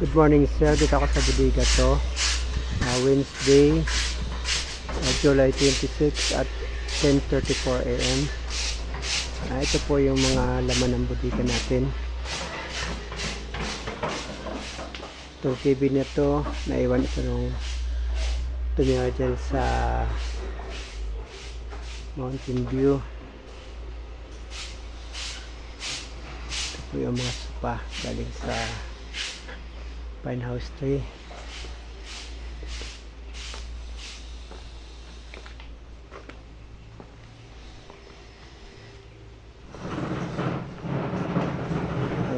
Good morning sir, dito ako sa Budiga to. Wednesday, July 26 at 10:34 AM. Ito po yung mga laman ng budiga natin. Itong TV na to, naiwan ito nung tumira dyan sa Mountain View. Ito po yung mga sopa galing sa Pine House Tree.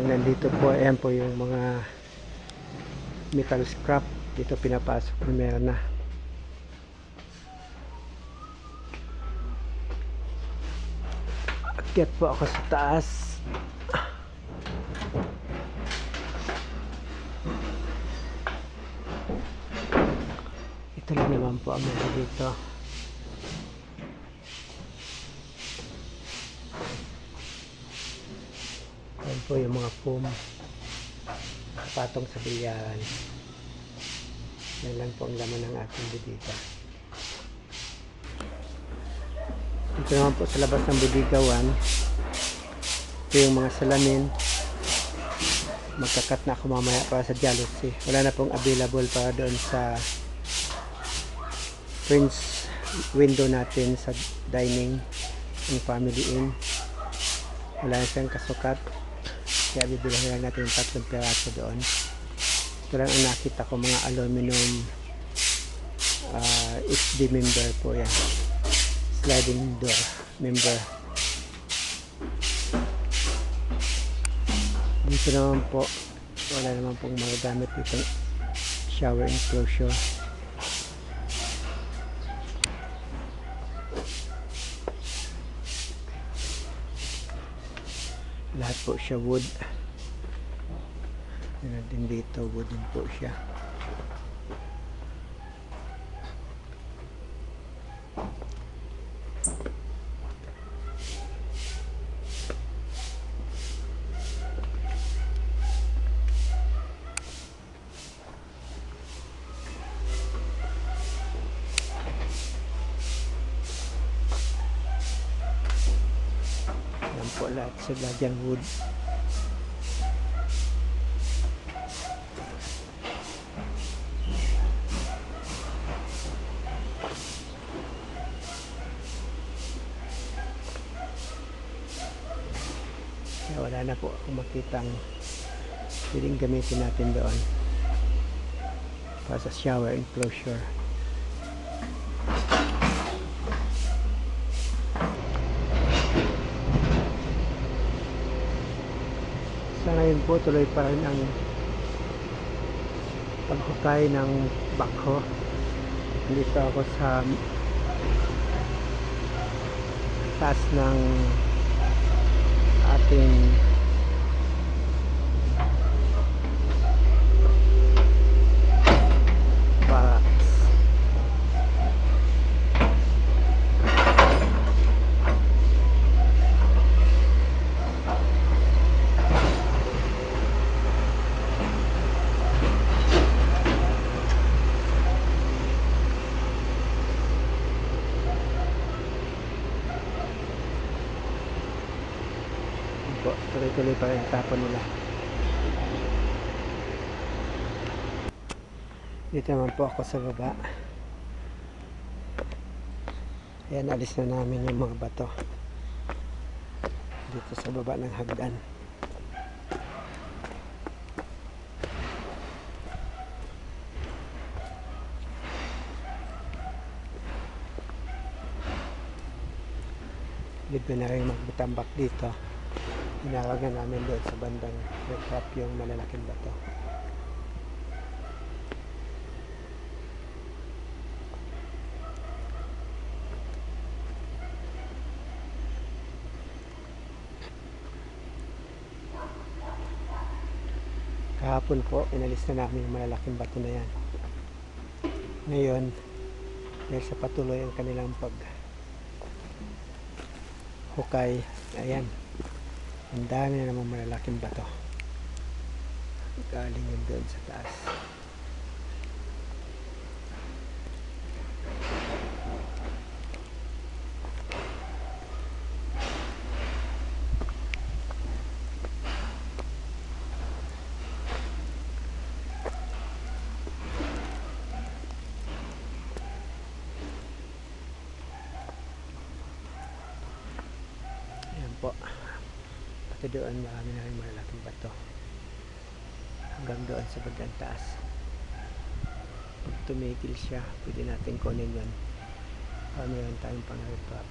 Nandito po, ayan po yung mga metal scrap. Dito pinapasok primero na. Akyat po ako sa taas. Ito lang naman po ang meron dito. Ayan po yung mga foam patong sa bilyaran. Yan lang po ang laman ng ating budiga. Dito naman po sa labas ng budigawan, ito yung mga salamin. Magkakat na ako mamaya para sa jealousy. Wala na pong available para doon sa Prince window natin sa dining ng Family Inn. Wala na siyang kasukat, kaya bibilang lang natin yung 3 piraso doon. Ito lang ang nakita ko, mga aluminum HD member po yan, sliding door member. Dito naman po wala naman pong mga gamit dito, shower enclosure. Lahat po siya wood. Yan din dito, wood din po siya. Yan po lahat sila dyan wood. Kaya wala na po akong makitang pwedeng gamitin natin doon para sa shower enclosure. Sa ngayon po tuloy pa rin ang paghukay ng backhoe. Dito ako sa taas ng ating barracks. Tuloy-tuloy pa rin tapon nila. Dito naman po ako sa baba. Ayan, alis na namin yung mga bato dito sa baba ng hagdan. Libre na rin magbutambak dito. Inawagan namin doon sa bandang recap yung malalaking bato. Kahapon po inalis na namin yung malalaking bato na yan. Ngayon dahil sa patuloy ang kanilang hukay, ayan, ang dami na namang malalaking bato. galing yun doon sa taas. Ayan po, pati doon marami na rin malalaking bato hanggang doon sa bandang taas. Pag tumigil siya, pwede natin kunin yun para mayroon tayong pang retrap.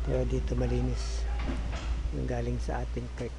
Pero dito malinis yung galing sa ating creek.